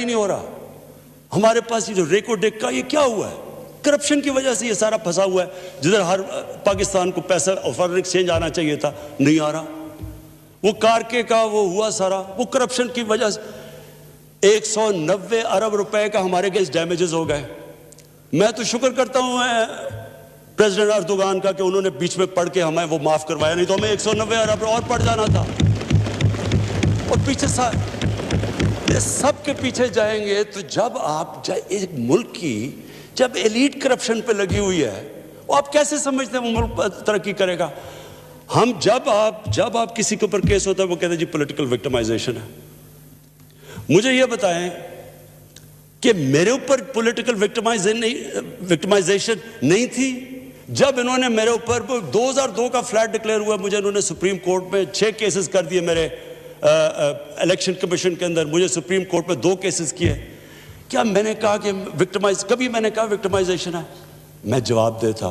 ही नहीं हो रहा। हमारे पास ये जो रेको डेक का ये क्या हुआ है, करप्शन की वजह से ये सारा फंसा हुआ है। जिधर हर पाकिस्तान को पैसा और फॉरेन एक्सचेंज आना चाहिए था, नहीं आ रहा। वो कारके का वो हुआ सारा, वो करप्शन की वजह से 190 अरब रुपए का हमारे अगेंस्ट डैमेजेस हो गए। मैं तो शुक्र करता हूं प्रेसिडेंट अर्दोगान का कि उन्होंने बीच में पढ़ के हमें वो माफ करवाया, नहीं तो हमें 190 अरब और पड़ जाना था। और पीछे सब के पीछे जाएंगे तो जब आप एक मुल्क की जब एलीट करप्शन पे लगी हुई है, वो आप कैसे समझते हैं वो मुल्क तरक्की करेगा? हम जब आप किसी के ऊपर केस होता है वो कहते हैं जी पॉलिटिकल विक्टिमाइजेशन है। मुझे ये बताएं कि मेरे ऊपर पॉलिटिकल विक्टिमाइजेशन नहीं थी जब इन्होंने मेरे ऊपर 2002 का फ्लैट डिक्लेयर हुआ, मुझे इन्होंने सुप्रीम कोर्ट में 6 केसेस कर दिए। मेरे इलेक्शन कमीशन के अंदर मुझे सुप्रीम कोर्ट में 2 केसेस किए। क्या मैंने कहा कि कभी मैंने कहा विक्टिमाइजेशन है? मैं जवाब देता,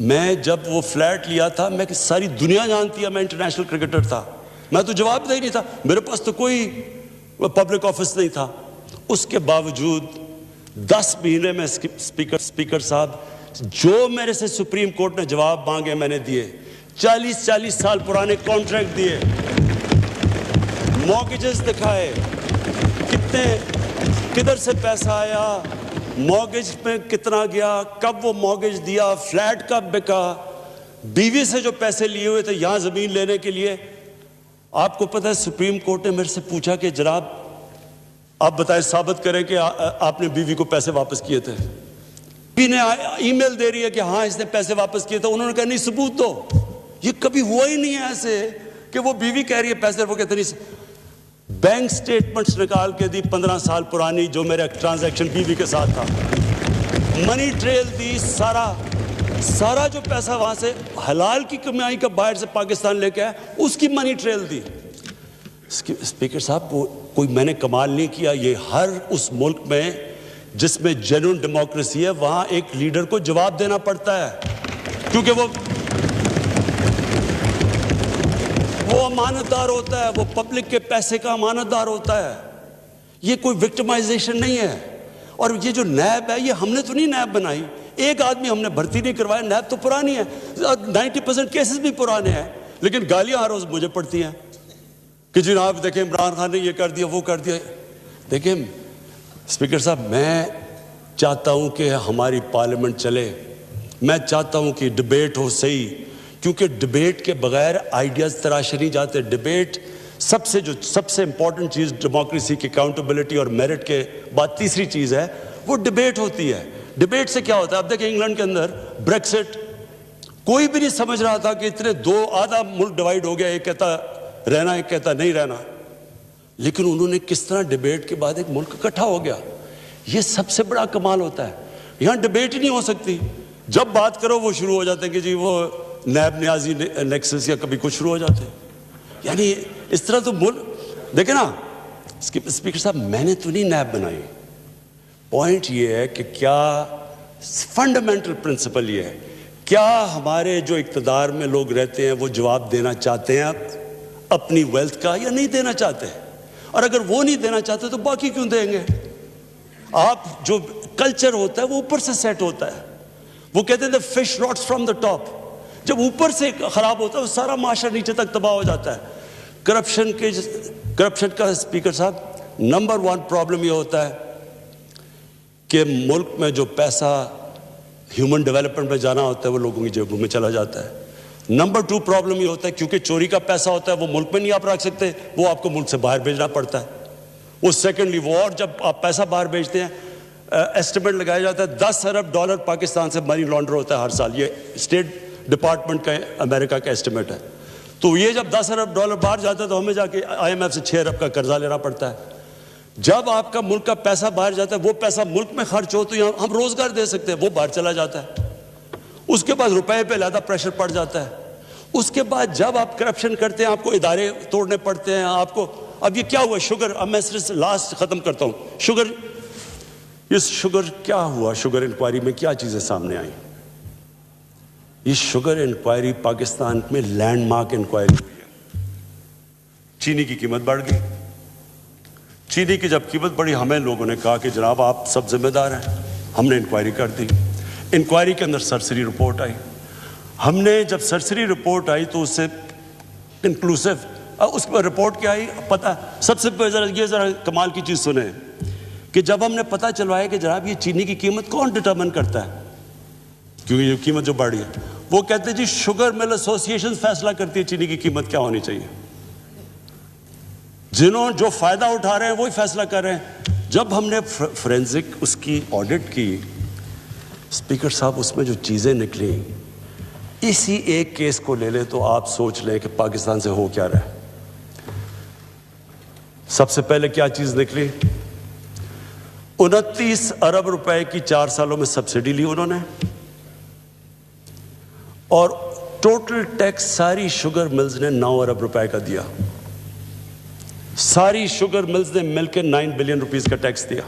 मैं जब वो फ्लैट लिया था, मैं सारी दुनिया जानती है मैं इंटरनेशनल क्रिकेटर था, मैं तो जवाब दे ही नहीं था, मेरे पास तो कोई पब्लिक ऑफिस नहीं था। उसके बावजूद 10 महीने में स्पीकर साहब जो मेरे से सुप्रीम कोर्ट ने जवाब मांगे मैंने दिए। 40 साल पुराने कॉन्ट्रैक्ट दिए, मॉर्गेजेस दिखाए, किधर से पैसा आया, मॉर्गेज में कितना गया, कब वो मॉर्गेज दिया, फ्लैट कब बिका, बीवी से जो पैसे लिए हुए थे यहां जमीन लेने के लिए। आपको पता है सुप्रीम कोर्ट ने मेरे से पूछा कि जनाब आप बताएं, साबित करें कि आपने बीवी को पैसे वापस किए थे। बीवी ने ईमेल दे रही है कि हाँ इसने पैसे वापस किए थे। उन्होंने कहा नहीं सबूत दो। ये कभी हुआ ही नहीं है ऐसे कि वो बीवी कह रही है पैसे, वो कहते नहीं। बैंक स्टेटमेंट्स निकाल के दी 15 साल पुरानी जो मेरा ट्रांजैक्शन बीवी के साथ था, मनी ट्रेल दी, सारा जो पैसा वहां से हलाल की कमाई का बाहर से पाकिस्तान लेके आया उसकी मनी ट्रेल दी। स्पीकर साहब कोई मैंने कमाल नहीं किया। ये हर उस मुल्क में जिसमें जेन्युइन डेमोक्रेसी है वहां एक लीडर को जवाब देना पड़ता है, क्योंकि वो अमानतदार होता है, वो पब्लिक के पैसे का अमानतदार होता है। ये कोई विक्टिमाइजेशन नहीं है। और ये जो नैब है ये हमने तो नहीं नैब बनाई, एक आदमी हमने भर्ती नहीं करवाया, नैब तो पुरानी है, 90% केसेस भी पुराने हैं, लेकिन गालियां हर रोज मुझे पड़ती हैं कि जनाब देखें इमरान खान ने ये कर दिया वो कर दिया। देखें स्पीकर साहब, मैं चाहता हूं कि हमारी पार्लियामेंट चले, मैं चाहता हूं कि डिबेट हो सही, क्योंकि डिबेट के बगैर आइडियाज तराशे नहीं जाते। डिबेट सबसे इंपॉर्टेंट चीज डेमोक्रेसी की अकाउंटेबिलिटी और मेरिट के बाद तीसरी चीज है वो डिबेट होती है। डिबेट से क्या होता है? अब देखिए इंग्लैंड के अंदर ब्रेक्सिट, कोई भी नहीं समझ रहा था कि इतने दो आधा मुल्क डिवाइड हो गया, एक कहता रहना एक कहता नहीं रहना, लेकिन उन्होंने किस तरह डिबेट के बाद एक मुल्क इकट्ठा हो गया। ये सबसे बड़ा कमाल होता है। यहां डिबेट ही नहीं हो सकती, जब बात करो वो शुरू हो जाते हैं कि जी वो नैब न्याजी नेक्सस या कभी कुछ शुरू हो जाते हैं। यानी इस तरह तो मुल्क देखे ना। स्पीकर साहब, मैंने तो नहीं नैब बनाई। पॉइंट ये है कि क्या फंडामेंटल प्रिंसिपल ये है, क्या हमारे जो इक्तदार में लोग रहते हैं वो जवाब देना चाहते हैं अपनी वेल्थ का या नहीं देना चाहते? और अगर वो नहीं देना चाहते तो बाकी क्यों देंगे? आप जो कल्चर होता है वो ऊपर से सेट होता है। वो कहते हैं fish rots from the top. जब ऊपर से खराब होता है वो सारा माशरा नीचे तक तबाह हो जाता है। करप्शन का स्पीकर साहब नंबर 1 प्रॉब्लम ये होता है कि मुल्क में जो पैसा ह्यूमन डेवलपमेंट में जाना होता है वो लोगों की जेबों में चला जाता है। नंबर 2 प्रॉब्लम ये होता है क्योंकि चोरी का पैसा होता है वो मुल्क में नहीं आप रख सकते, वो आपको मुल्क से बाहर भेजना पड़ता है। वो सेकेंडली वो, और जब आप पैसा बाहर भेजते हैं एस्टिमेट लगाया जाता है $10 अरब पाकिस्तान से मनी लॉन्डर होता है हर साल। ये स्टेट डिपार्टमेंट का अमेरिका का एस्टिमेट है। तो ये जब $10 अरब बाहर जाता है तो हमें जाके IMF से 6 अरब का कर्जा लेना पड़ता है। जब आपका मुल्क का पैसा बाहर जाता है वो पैसा मुल्क में खर्च हो तो यहाँ हम रोजगार दे सकते हैं, वो बाहर चला जाता है। उसके बाद रुपए पे ज़्यादा प्रेशर पड़ जाता है। उसके बाद जब आप करप्शन करते हैं आपको इदारे तोड़ने पड़ते हैं आपको। अब ये क्या हुआ शुगर, अब मैं सिर्फ लास्ट खत्म करता हूँ। शुगर क्या हुआ? शुगर इंक्वायरी में क्या चीजें सामने आई? ये शुगर इंक्वायरी पाकिस्तान में लैंडमार्क इंक्वायरी हुई है। चीनी की कीमत बढ़ गई, चीनी की जब कीमत बढ़ी, हमें लोगों ने कहा कि जनाब आप सब जिम्मेदार हैं। हमने इंक्वायरी कर दी। इंक्वायरी के अंदर सरसरी रिपोर्ट आई। हमने जब सरसरी रिपोर्ट आई तो उससे इंक्लूसिव उस पर रिपोर्ट क्या आई पता, सबसे ज़रा कमाल की चीज़ सुने कि जब हमने पता चलवाया कि जनाब ये चीनी की कीमत कौन डिटरमिन करता है, क्योंकि ये कीमत जो बढ़ी है, वो कहते हैं जी शुगर मिल एसोसिएशन फैसला करती है चीनी की कीमत क्या होनी चाहिए। जिन्होंने जो फायदा उठा रहे हैं वही फैसला कर रहे हैं। जब हमने फोरेंसिक उसकी ऑडिट की, स्पीकर साहब उसमें जो चीज़ें निकली, इसी एक केस को ले ले तो आप सोच लें कि पाकिस्तान से हो क्या रहा है। सबसे पहले क्या चीज़ निकली, 29 अरब रुपए की 4 सालों में सब्सिडी ली उन्होंने, और टोटल टैक्स सारी शुगर मिल्स ने 9 अरब रुपए का दिया। सारी शुगर मिल्स ने मिलकर 9 बिलियन रुपीस का टैक्स दिया।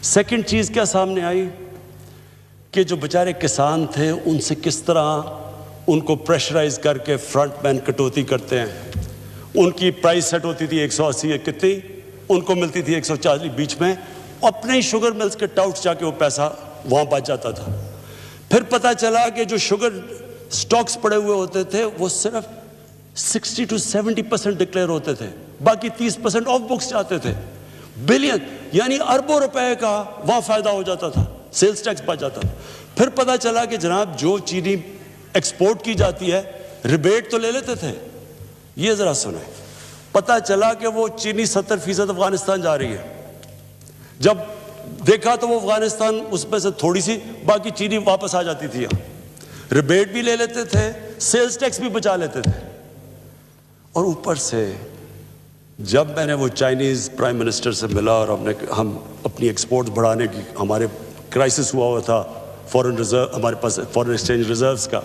सेकंड चीज़ क्या सामने आई कि जो बेचारे किसान थे उनसे किस तरह उनको प्रेशराइज करके फ्रंट मैन कटौती करते हैं। उनकी प्राइस सेट होती थी 180 कितनी, उनको मिलती थी 140 बीच में, अपने ही शुगर मिल्स के टाउट जाके वो पैसा वहाँ बच जाता था। फिर पता चला कि जो शुगर स्टॉक्स पड़े हुए होते थे वो सिर्फ 60 to 70% डिक्लेयर होते थे, बाकी 30% ऑफ बुक्स जाते थे। बिलियन यानी अरबों रुपए का वहाँ फ़ायदा हो जाता था, सेल्स टैक्स बच जाता था। फिर पता चला कि जनाब जो चीनी एक्सपोर्ट की जाती है रिबेट तो ले लेते थे। ये ज़रा सुने, पता चला कि वो चीनी 70% अफगानिस्तान जा रही है। जब देखा तो वो अफगानिस्तान उसमें से थोड़ी सी बाकी चीनी वापस आ जाती थी। रिबेट भी ले लेते थे, सेल्स टैक्स भी बचा लेते थे। और ऊपर से जब मैंने वो चाइनीज़ प्राइम मिनिस्टर से मिला और हम अपनी एक्सपोर्ट बढ़ाने की, हमारे क्राइसिस हुआ था फॉरेन रिजर्व, हमारे पास फॉरेन एक्सचेंज रिजर्व्स का,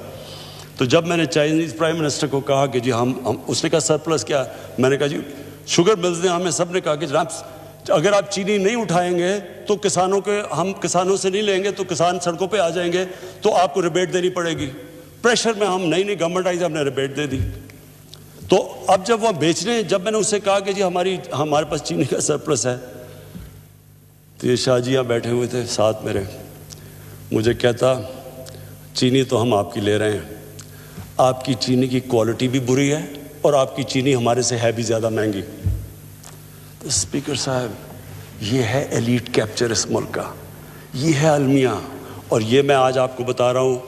तो जब मैंने चाइनीज़ प्राइम मिनिस्टर को कहा कि जी हम उसने कहा सरप्लस क्या, मैंने कहा जी शुगर मिल्स ने हमें सब ने कहा कि जनाब अगर आप चीनी नहीं उठाएंगे तो हम किसानों से नहीं लेंगे तो किसान सड़कों पे आ जाएंगे, तो आपको रिबेट देनी पड़ेगी। प्रेशर में हम नई गवर्नमेंट आई, हमने रिबेट दे दी। तो अब जब वह बेचने, जब मैंने उससे कहा कि जी हमारे पास चीनी का सरप्लस है, तो ये शाह जी यहाँ बैठे हुए थे साथ मेरे, मुझे कहता चीनी तो हम आपकी ले रहे हैं, आपकी चीनी की क्वालिटी भी बुरी है और आपकी चीनी हमारे से है भी ज़्यादा महंगी। तो स्पीकर साहब ये है एलीट कैप्चर इस मुल्क का, ये है अलमिया। और ये मैं आज आपको बता रहा हूँ,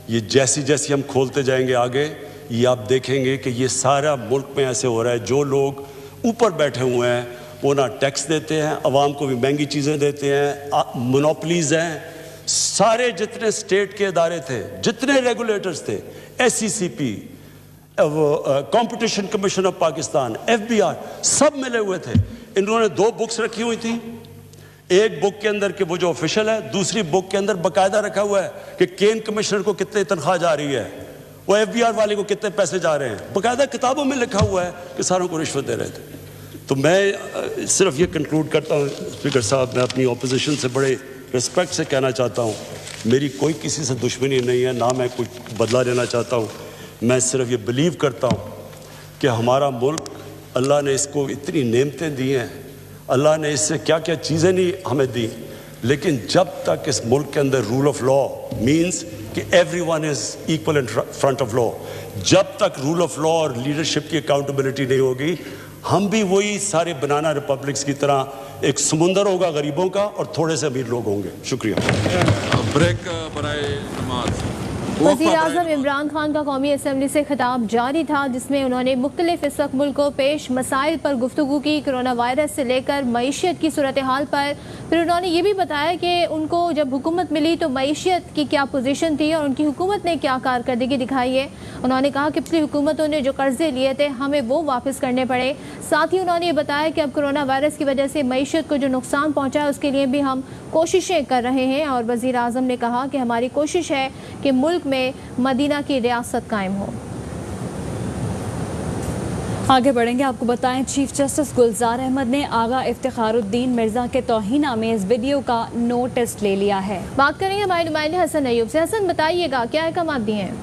ये जैसी जैसी हम खोलते जाएंगे आगे, ये आप देखेंगे कि ये सारा मुल्क में ऐसे हो रहा है। जो लोग ऊपर बैठे हुए हैं वो ना टैक्स देते हैं, आवाम को भी महंगी चीज़ें देते हैं, मोनोपलीज हैं। सारे जितने स्टेट के इदारे थे, जितने रेगुलेटर्स थे, SCCP, competition commission of Pakistan, FBR, सब मिले हुए थे। इन्होंने 2 बुक्स रखी हुई थी, एक बुक के अंदर कि वो जो ऑफिशियल है, दूसरी बुक के अंदर बाकायदा रखा हुआ है कि केन कमिश्नर को कितने तनख्वाह जा रही है, वो FBR वाले को कितने पैसे जा रहे हैं, बाकायदा किताबों में लिखा हुआ है कि सारों को रिश्वत दे रहे थे। तो मैं सिर्फ ये कंक्लूड करता हूँ स्पीकर साहब, मैं अपनी ऑपोजिशन से बड़े रिस्पेक्ट से कहना चाहता हूँ, मेरी कोई किसी से दुश्मनी नहीं है, ना मैं कुछ बदला लेना चाहता हूँ। मैं सिर्फ ये बिलीव करता हूँ कि हमारा मुल्क, अल्लाह ने इसको इतनी नेमतें दी हैं, अल्लाह ने इससे क्या क्या चीज़ें नहीं हमें दी, लेकिन जब तक इस मुल्क के अंदर रूल ऑफ लॉ मीन्स कि everyone is equal in front of law, जब तक रूल ऑफ लॉ और लीडरशिप की अकाउंटेबिलिटी नहीं होगी, हम भी वही सारे बनाना रिपब्लिक्स की तरह एक समुंदर होगा गरीबों का और थोड़े से अमीर लोग होंगे। शुक्रिया। ब्रेक बराए नमाज। वज़ीर-ए-आज़म इमरान खान का कौमी असम्बली से खिताब जारी था, जिसमें उन्होंने मुख्तलिफ इस वक्त मुल्क को पेश मसाइल पर गुफ्तगू की, कोरोना वायरस से लेकर मईशत की सूरत हाल पर। फिर उन्होंने ये भी बताया कि उनको जब हुकूमत मिली तो मईशत की क्या पोजीशन थी और उनकी हुकूमत ने क्या कारकर्दगी दिखाई है। उन्होंने कहा कि पिछली हुकूमतों ने जो कर्जे लिए थे हमें वो वापस करने पड़े। साथ ही उन्होंने ये बताया कि अब कोरोना वायरस की वजह से मईशत को जो नुकसान पहुँचा है उसके लिए भी हम कोशिशें कर रहे हैं। और वज़ीर-ए-आज़म ने कहा कि हमारी कोशिश है कि मुल्क में मदीना की रियासत कायम हो। आगे बढ़ेंगे, आपको बताएं चीफ जस्टिस गुलजार अहमद ने आगा इफ्तिखारुद्दीन मिर्जा के तौहीना में इस वीडियो का नोटिस ले लिया है। बात करेंगे हमारे नुमाइंदे हसन अयूब से। हसन बताइएगा क्या अहकाम दिए हैं?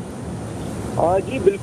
जी बिल्कुल।